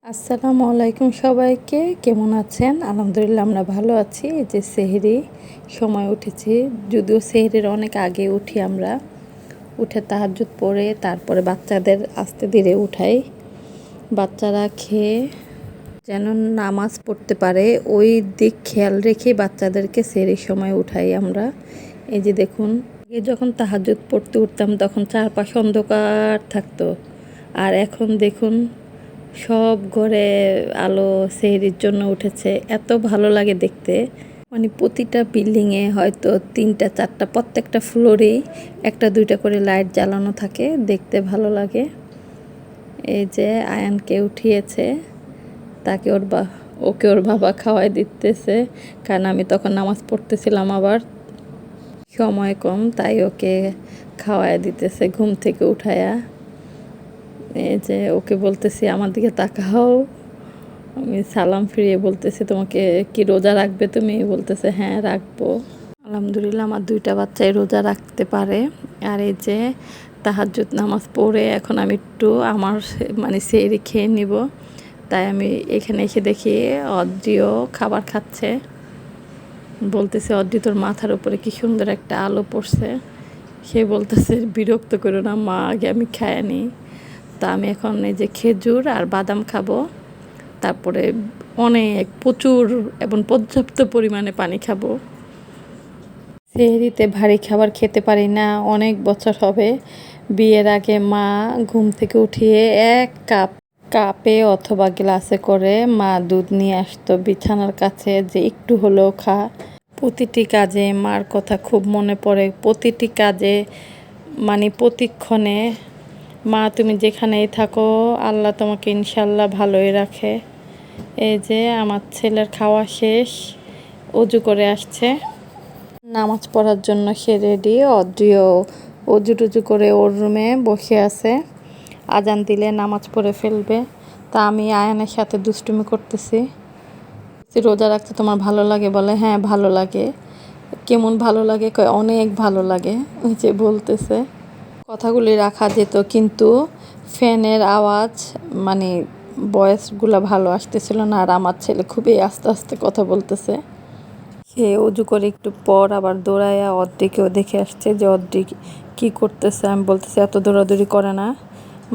আসসালামু আলাইকুম সবাইকে, কেমন আছেন? আলহামদুলিল্লাহ আমরা ভালো আছি। এই যে সেহরি সময় উঠেছি, যদিও সেহরির অনেক আগে উঠি আমরা। উঠে তাহাজ্জুদ পড়ে তারপরে বাচ্চাদের আস্তে ধীরে উঠাই। বাচ্চারা খেয়ে যেন নামাজ পড়তে পারে ওই দিক খেয়াল রেখে বাচ্চাদেরকে সেহরির সময় উঠাই আমরা। এই যে দেখুন, আগে যখন তাহাজ্জুদ পড়তে উঠতাম তখন চারপাশে অন্ধকার থাকতো, আর এখন দেখুন সব ঘরে আলো সেহরির জন্য উঠেছে। এত ভালো লাগে দেখতে, মানে প্রতিটা বিল্ডিংয়ে হয়তো 3টা 4টা প্রত্যেকটা ফ্লোরেই 1টা 2টা করে লাইট জ্বালানো থাকে, দেখতে ভালো লাগে। এই যে আয়ানকে উঠিয়েছে, তাকে ওকে ওর বাবা খাওয়াই দিতেছে, কারণ আমি তখন নামাজ পড়তেছিলাম, আবার সময় কম, তাই ওকে খাওয়াই দিতেছে ঘুম থেকে উঠায়া। এই যে ওকে বলতেছি আমার দিকে তাকাও, আমি সালাম ফিরিয়ে বলতেছি তোমাকে কি রোজা রাখবে তুমি? বলতেছে হ্যাঁ রাখবো। আলহামদুলিল্লাহ আমার 2টা বাচ্চাই রোজা রাখতে পারে। আর এই যে তাহাজ্জুদ নামাজ পড়ে এখন আমি একটু আমার সেহরি খেয়ে নিব, তাই আমি এখানে এসে দেখি অদ্রিও খাবার খাচ্ছে। বলতেছে অদ্রি তোর মাথার উপরে কি সুন্দর একটা আলো পড়ছে। সে বলতেছে বিরক্ত করো না মা, আগে আমি খায় নিই। তা আমি এখন এই যে খেজুর আর বাদাম খাবো, তারপরে প্রচুর এবং পর্যাপ্ত পরিমাণে পানি খাবো। সেহরিতে ভারী খাবার খেতে পারি না, অনেক বছর হবে। বিয়ের আগে মা ঘুম থেকে উঠিয়ে 1 কাপে অথবা গ্লাসে করে মা দুধ নিয়ে আসতো বিছানার কাছে, যে একটু হলেও খা। প্রতিটি কাজে মার কথা খুব মনে পড়ে, প্রতিটি কাজে, প্রতিক্ষণে। মা তুমি যেখানেই থাকো আল্লাহ তোমাকে ইনশাল্লাহ ভালোই রাখে। এই যে আমার ছেলের খাওয়া শেষ, অজু করে আসছে নামাজ পড়ার জন্য, সে রেডি। অদ্রিও অজু টুজু করে ওর রুমে বসে আছে, আজান দিলে নামাজ পড়ে ফেলবে। তা আমি আয়ানের সাথে দুষ্টুমি করতেছি। রোজা রাখতে তোমার ভালো লাগে? বলে হ্যাঁ ভালো লাগে। কেমন ভালো লাগে? কয় অনেক ভালো লাগে। যে বলতেছে কথাগুলি রাখা যেত, কিন্তু ফ্যানের আওয়াজ ভয়েসগুলো ভালো আসতেছিল না, আর আমার ছেলে খুবই আস্তে আস্তে কথা বলতেছে। সে অজু করে একটু পর আবার দৌড়াইয়া অদ্রিকেও দেখে আসছে যে অদ্রি কী করতেছে। আমি বলতেছি এত দৌড়াদৌড়ি করে না,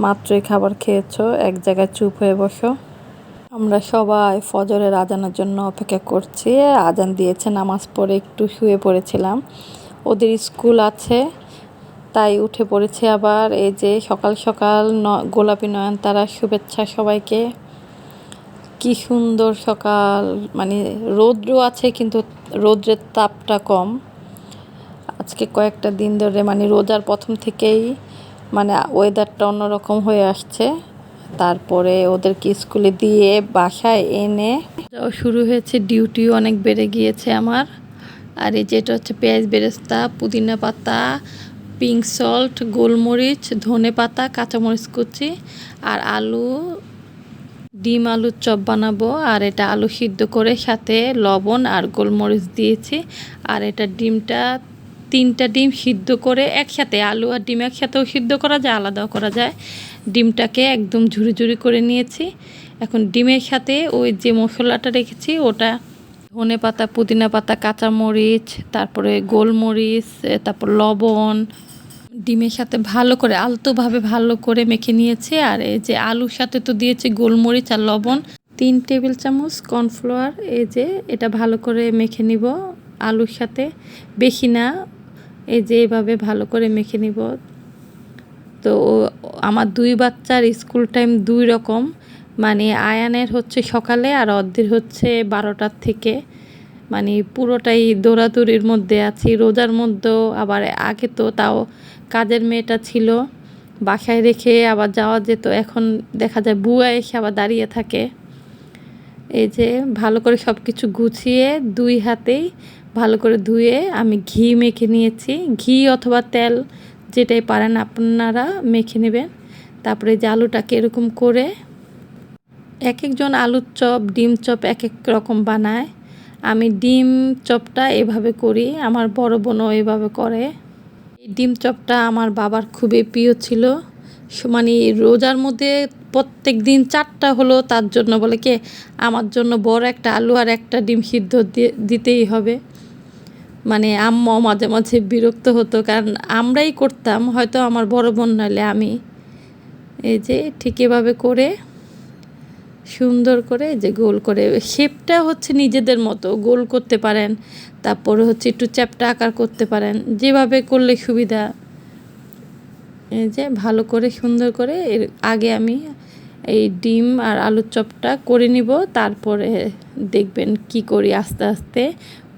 মাত্রই খাবার খেয়েছো, এক জায়গায় চুপ হয়ে বসো। আমরা সবাই ফজরের আজানের জন্য অপেক্ষা করছি। আজান দিয়েছে, নামাজ পড়ে একটু শুয়ে পড়েছিলাম, ওদের স্কুল আছে তাই উঠে পড়েছে আবার। এই যে সকাল সকাল গোলাপি নয়নতারা শুভেচ্ছা সবাইকে। কি সুন্দর সকাল, রৌদ্র আছে কিন্তু রৌদ্রের তাপটা কম। আজকে কয়েকটা দিন ধরে রোজার প্রথম থেকেই ওয়েদারটা অন্যরকম হয়ে আসছে। তারপরে ওদেরকে স্কুলে দিয়ে বাসায় এনে যাও শুরু হয়েছে, ডিউটিও অনেক বেড়ে গিয়েছে আমার। আর এই যেটা হচ্ছে পেঁয়াজ বেরেস্তা, পুদিনা পাতা, পিঙ্ক সল্ট, গোলমরিচ, ধনে পাতা, কাঁচামরিচ কুচি আর আলু, ডিম আলুর চপ বানাবো। আর এটা আলু সিদ্ধ করে সাথে লবণ আর গোলমরিচ দিয়েছি। আর এটা 3টা ডিম সিদ্ধ করে একসাথে, আলু আর ডিম একসাথেও সিদ্ধ করা যায়, আলাদাও করা যায়। ডিমটাকে একদম ঝুরি ঝুরি করে নিয়েছি। এখন ডিমের সাথে ওই যে মশলাটা রেখেছি ওটা, ধনে পাতা, পুদিনা পাতা, কাঁচামরিচ, তারপরে গোলমরিচ, তারপর লবণ, ডিমের সাথে আলতোভাবে ভালো করে মেখে নিয়েছি। আর এই যে আলুর সাথে তো দিয়েছি গোলমরিচ আর লবণ। 3 টেবিল চামচ কর্নফ্লাওয়ার, এই যে এটা ভালো করে মেখে নিব আলুর সাথে, বেশি না, এই যে এভাবে ভালো করে মেখে নিব। তো আমার 2 বাচ্চার স্কুল টাইম 2 রকম, আয়ানের হচ্ছে সকালে আর অদ্রির হচ্ছে 12টার থেকে। পুরোটাই দৌড়াদৌড়ির মধ্যে আছি রোজার মধ্যেও। আবার আগে তো তাও কাজের মেয়েটা ছিল, বাসায় রেখে আবার যাওয়া যেত, এখন দেখা যায় বুয়া এসে আবার দাঁড়িয়ে থাকে। এই যে ভালো করে সব কিছু গুছিয়ে 2 হাতেই ভালো করে ধুয়ে আমি ঘি মেখে নিয়েছি, ঘি অথবা তেল যেটাই পারেন আপনারা মেখে নেবেন। তারপরে যে আলুটাকে এরকম করে, এক একজন আলুর চপ ডিম চপ এক এক রকম বানায়, আমি ডিম চপটা এভাবে করি, আমার বড় বোনও এভাবে করে। এই ডিম চপটা আমার বাবার খুবই প্রিয় ছিল, রোজার মধ্যে প্রত্যেক দিন 4টা হলো, তার জন্য বলে কি আমার জন্য বড় একটা আলু আর একটা ডিম সিদ্ধ দিতেই হবে। মানে আম্মাও মাঝে মাঝে বিরক্ত হতো, কারণ আমরাই করতাম, হয়তো আমার বড় বোন নাহলে আমি। এই যে ঠিক এভাবে করে সুন্দর করে যে গোল করে, শেপটা হচ্ছে নিজেদের মতো গোল করতে পারেন, তারপরে হচ্ছে একটু চ্যাপ্টা আকার করতে পারেন, যেভাবে করলে সুবিধা। এই যে ভালো করে সুন্দর করে এর আগে আমি এই ডিম আর আলুর চপটা করে নিব, তারপরে দেখবেন কি করি আস্তে আস্তে।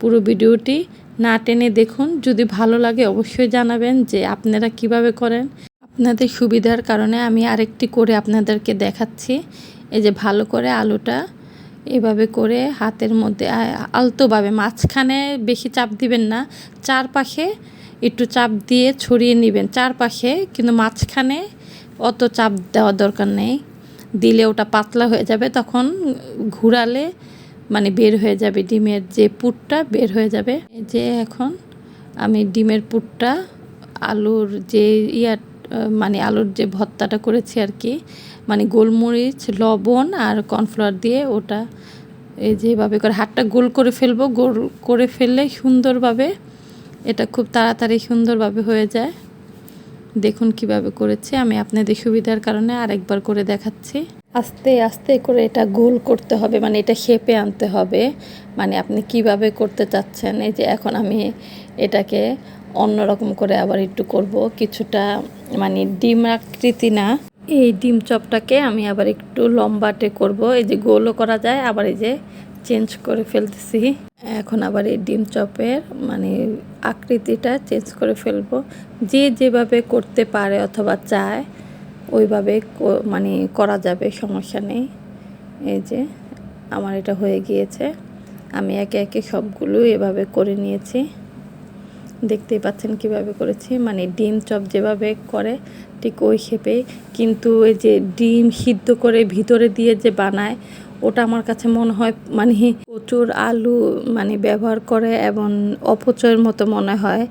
পুরো ভিডিওটি না টেনে দেখুন, যদি ভালো লাগে অবশ্যই জানাবেন যে আপনারা কিভাবে করেন। আপনাদের সুবিধার কারণে আমি আরেকটি করে আপনাদেরকে দেখাচ্ছি। এই যে ভালো করে আলুটা এভাবে করে হাতের মধ্যে আলতোভাবে, মাঝখানে বেশি চাপ দিবেন না, চারপাশে একটু চাপ দিয়ে ছড়িয়ে নেবেন চারপাশে, কিন্তু মাঝখানে অত চাপ দেওয়ার দরকার নেই, দিলে ওটা পাতলা হয়ে যাবে, তখন ঘুরালে মানে বের হয়ে যাবে, ডিমের যে পুরটা বের হয়ে যাবে। এই যে এখন আমি ডিমের পুরটা আলুর যে মানে আলুর যে ভর্তাটা করেছি আর কি, মানে গোলমরিচ, লবণ আর কর্নফ্লাওয়ার দিয়ে ওটা এই যেভাবে করে হাতটা গোল করে ফেলবো, গোল করে ফেললে সুন্দরভাবে এটা খুব তাড়াতাড়ি সুন্দরভাবে হয়ে যায়। দেখুন কিভাবে করেছি আমি, আপনাদের সুবিধার কারণে আরেকবার করে দেখাচ্ছি। আস্তে আস্তে করে এটা গোল করতে হবে, মানে এটা শেপে আনতে হবে, মানে আপনি কিভাবে করতে চাচ্ছেন। এই যে এখন আমি এটাকে অন্যরকম করে আবার একটু করব, কিছুটা মানে ডিম আকৃতি না, এই ডিম চপটাকে আমি আবার একটু লম্বাটে করব। এই যে গোলও করা যায়, আবার এই যে চেঞ্জ করে ফেলতেছি। এখন আবার এই ডিম চপের মানে আকৃতিটা চেঞ্জ করে ফেলবো, যে যেভাবে করতে পারে অথবা চায় ওইভাবে মানে করা যাবে, সমস্যা নেই। এই যে আমার এটা হয়ে গিয়েছে, আমি একে একে সবগুলো এভাবে করে নিয়েছি, দেখতেই পাচ্ছেন কিভাবে করেছি। মানে ডিম চপ যেভাবে করে ঠিক ওই শেপে, কিন্তু এই যে ডিম সিদ্ধ করে ভিতরে দিয়ে যে বানায়, ওটা আমার কাছে মনে হয় মানে প্রচুর আলু মানে ব্যবহার করে এবং অপচয়ের মতো মনে হয়,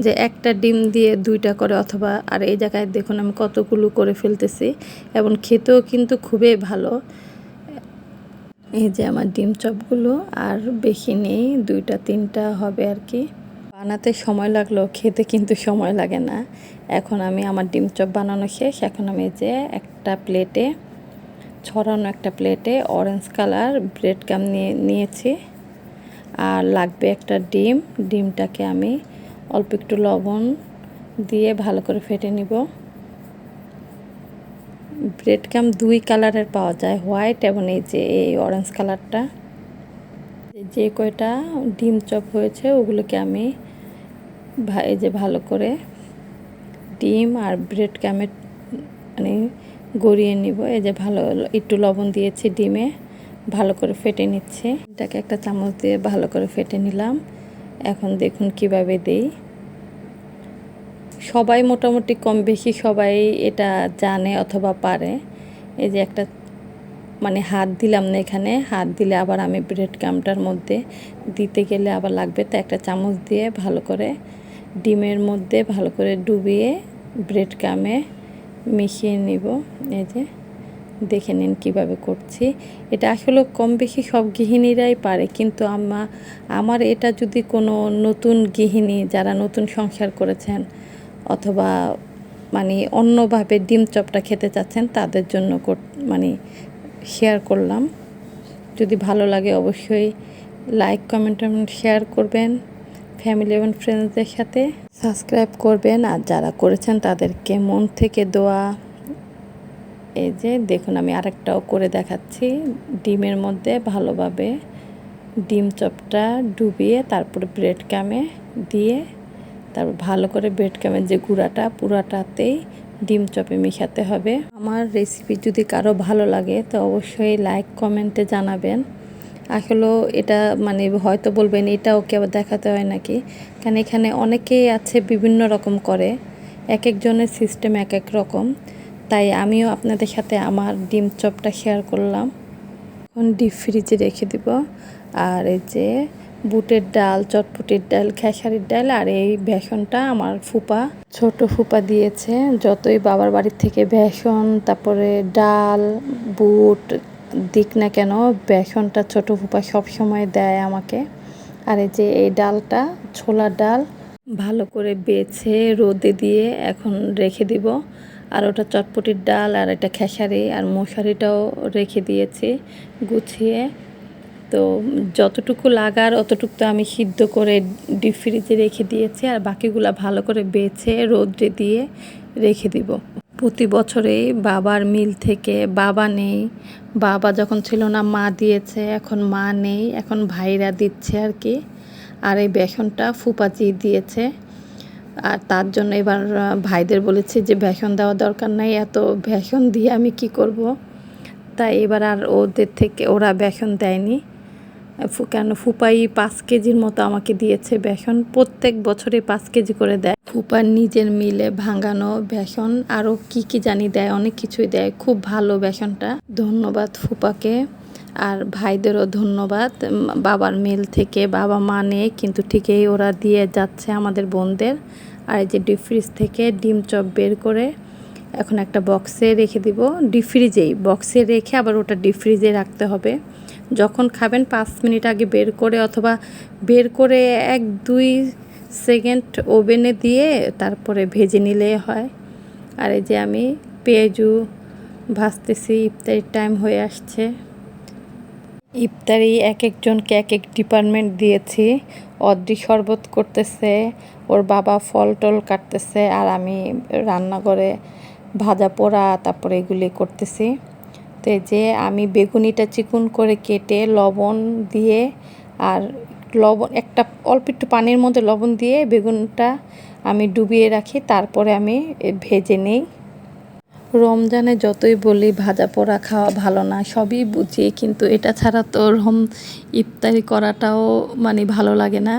যে একটা ডিম দিয়ে 2টা করে অথবা। আর এই জায়গায় দেখুন আমি কতগুলো করে ফেলতেছি, এবং খেতেও কিন্তু খুবই ভালো। এই যে আমার ডিম চপগুলো আর বেশি নেই, 2টা 3টা হবে আর কি। বানাতে সময় লাগলো, খেতে কিন্তু সময় লাগে না। এখন আমি আমার ডিম চপ বানানো শেষ, এখন আমি যে একটা প্লেটে ছড়ানো, একটা প্লেটে অরেঞ্জ কালার ব্রেড গাম নিয়েছি, আর লাগবে একটা ডিম। ডিমটাকে আমি অল্প একটু লবণ দিয়ে ভালো করে ফেটে নিব। ব্রেড গাম 2 কালারের পাওয়া যায়, হোয়াইট এবং এই যে এই অরেঞ্জ কালারটা। যে কয়টা ডিম চপ হয়েছে ওগুলোকে আমি এই যে ভালো করে ডিম আর ব্রেড গামে মানে গড়িয়ে নিব। এই যে ভালো একটু লবণ দিয়েছি ডিমে, ভালো করে ফেটে নিচ্ছে। এটাকে একটা চামচ দিয়ে ভালো করে ফেটে নিলাম। এখন দেখুন কিভাবে দেই। সবাই মোটামুটি কম বেশি সবাই এটা জানে অথবা পারে। এই যে একটা মানে হাত দিলাম না, এখানে হাত দিলে আবার আমি ব্রেড গামটার মধ্যে দিতে গেলে আবার লাগবে, তো একটা চামচ দিয়ে ভালো করে ডিমের মধ্যে ভালো করে ডুবিয়ে ব্রেড গামে মিশিয়ে নিব। এই যে দেখে নিন কীভাবে করছি। এটা আসলে কম বেশি সব গৃহিণীরাই পারে, কিন্তু আমার এটা যদি কোনো নতুন গৃহিণী যারা নতুন সংসার করেছেন অথবা মানে অন্যভাবে ডিম চপটা খেতে চাচ্ছেন, তাদের জন্য মানে শেয়ার করলাম। যদি ভালো লাগে অবশ্যই লাইক, কমেন্ট শেয়ার করবেন ফ্যামিলি এবং ফ্রেন্ডসদের সাথে, সাবস্ক্রাইব করবেন, আর যারা করেছেন তাদেরকে মন থেকে দোয়া। এই যে দেখুন আমি আরেকটাও করে দেখাচ্ছি, ডিমের মধ্যে ভালোভাবে ডিম চপটা ডুবিয়ে তারপরে ব্রেড গামে দিয়ে, তারপর ভালো করে ব্রেড গামের যে গুঁড়াটা পুরাটাতেই ডিম চপে মেশাতে হবে। আমার রেসিপি যদি কারো ভালো লাগে তো অবশ্যই লাইক কমেন্টে জানাবেন। আসলেও এটা মানে হয়তো বলবেন এটা ওকে আবার দেখাতে হয় নাকি, কারণ এখানে অনেকেই আছে বিভিন্ন রকম করে, এক একজনের সিস্টেম এক এক রকম, তাই আমিও আপনাদের সাথে আমার ডিম চপটা শেয়ার করলাম। এখন ডিপ ফ্রিজে রেখে দিব। আর এই যে বুটের ডাল, চটপটির ডাল, খেসারির ডাল, আর এই বেসনটা আমার ফুপা, ছোট ফুপা দিয়েছে। যতই বাবার বাড়ির থেকে বেসন, তারপরে ডাল, বুট দিক না কেন, বেসনটা ছোট ফুপা সবসময় দেয় আমাকে। আর এই যে এই ডালটা ছোলার ডাল, ভালো করে বেছে রোদে দিয়ে এখন রেখে দিব। আর ওটা চটপটির ডাল, আর এটা খেসারি, আর মশারিটাও রেখে দিয়েছি গুছিয়ে। তো যতটুকু লাগার অতটুকু তো আমি সিদ্ধ করে ডিপ ফ্রিজে রেখে দিয়েছি, আর বাকিগুলা ভালো করে বেছে রোদে দিয়ে রেখে দিব। প্রতি বছরেই বাবার মিল থেকে, বাবা নেই, বাবা যখন ছিল না মা দিয়েছে, এখন মা নেই, এখন ভাইরা দিচ্ছে আর কি। আর এই বেসনটা ফুপাজি দিয়েছে, আর তার জন্য এবার ভাইদের বলেছি যে বেসন দেওয়া দরকার নাই, এত বেসন দিয়ে আমি কি করব। তাই এবার আর ওদের থেকে ওরা বেসন দেয়নি, কেন ফুপাই 5 কেজির মতো আমাকে দিয়েছে বেসন। প্রত্যেক বছরে 5 কেজি করে দেয় ফুপার নিজের মিলে ভাঙানো বেসন, আরও কি কি জানি দেয়, অনেক কিছুই দেয়। খুব ভালো বেসনটা। ধন্যবাদ ফুপাকে, আর ভাইদেরও ধন্যবাদ। বাবার মিল থেকে বাবা মা নেই, কিন্তু ঠিকই ওরা দিয়ে যাচ্ছে আমাদের বোনদের। আর এই যে ডিপ ফ্রিজ থেকে ডিম চপ বের করে এখন একটা বক্সে রেখে দিব। ডিপ ফ্রিজেই বক্সে রেখে আবার ওটা ডিপ ফ্রিজে রাখতে হবে। যখন খাবেন 5 মিনিট আগে বের করে, অথবা বের করে 1-2 সেকেন্ড ওভেনে দিয়ে তারপরে ভেজে নিলে হয়। আর এই যে আমি পেঁয়াজু ভাজতেছি, ইফতারির টাইম হয়ে আসছে। ইফতারি এক একজনকে এক এক ডিপার্টমেন্ট দিয়েছি। অদ্রি শরবত করতেছে, ওর বাবা ফল টল কাটতেছে, আর আমি রান্নাঘরে ভাজা পোড়া তারপরে এগুলি করতেছি। তো এই যে আমি বেগুনিটা চিকন করে কেটে লবণ দিয়ে, আর লবণ একটা অল্প একটু পানির মধ্যে লবণ দিয়ে বেগুনটা আমি ডুবিয়ে রাখি, তারপরে আমি ভেজে নিই। রমজানে যতই বলি ভাজা পোড়া খাওয়া ভালো না, সবই বুঝি, কিন্তু এটা ছাড়া তো ইফতারি করাটাও মানে ভালো লাগে না।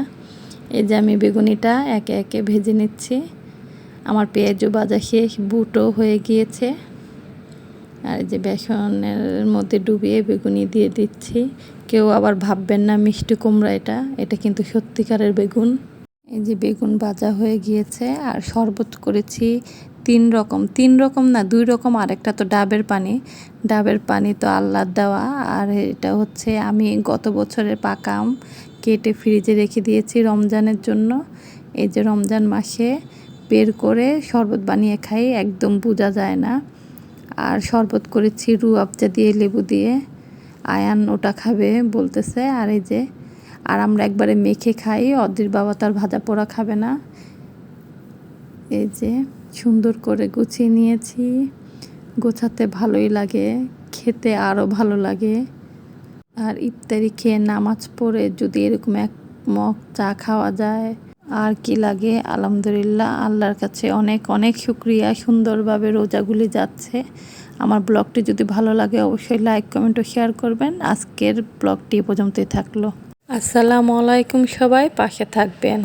এই যে আমি বেগুনিটা একে একে ভেজে নিচ্ছি। আমার পেঁয়াজও ভাজা শেষ, বুটও হয়ে গিয়েছে। আর এই যে বেসনের মধ্যে ডুবিয়ে বেগুনি দিয়ে দিচ্ছি। কেউ আবার ভাববেন না মিষ্টি কুমড়া, এটা কিন্তু সত্যিকারের বেগুন। এই যে বেগুন ভাজা হয়ে গিয়েছে, আর শরবত করেছি 3 রকম না 2 রকম, আর একটা তো ডাবের পানি তো আল্লাহর দেওয়া। আর এটা হচ্ছে আমি গত বছরের পাকা আম কেটে ফ্রিজে রেখে দিয়েছি রমজানের জন্য। এই যে রমজান মাসে বের করে শরবত বানিয়ে খাই, একদম বোঝা যায় না। আর শরবত করেছি রুহ আফজা দিয়ে, লেবু দিয়ে। আয়ান ওটা খাবে বলতেছে। আর এই যে আর আমরা একবারে মেখে খাই, অদ্রির বাবা তার ভাজা পোড়া খাবে না। এই যে সুন্দর করে গুছিয়ে নিয়েছি। গোছাতে ভালোই লাগে, খেতে আরও ভালো লাগে। আর ইফতারি খেয়ে নামাজ পড়ে যদি এরকম এক মগ চা খাওয়া যায়, আর কি লাগে। আলহামদুলিল্লাহ, আল্লাহর কাছে অনেক অনেক শুকরিয়া, সুন্দরভাবে রোজাগুলি যাচ্ছে। আমার ব্লগটি যদি ভালো লাগে অবশ্যই লাইক, কমেন্ট ও শেয়ার করবেন। আজকের ব্লগটি এ পর্যন্তই থাকলো। আসসালামু আলাইকুম, সবাই পাশে থাকবেন।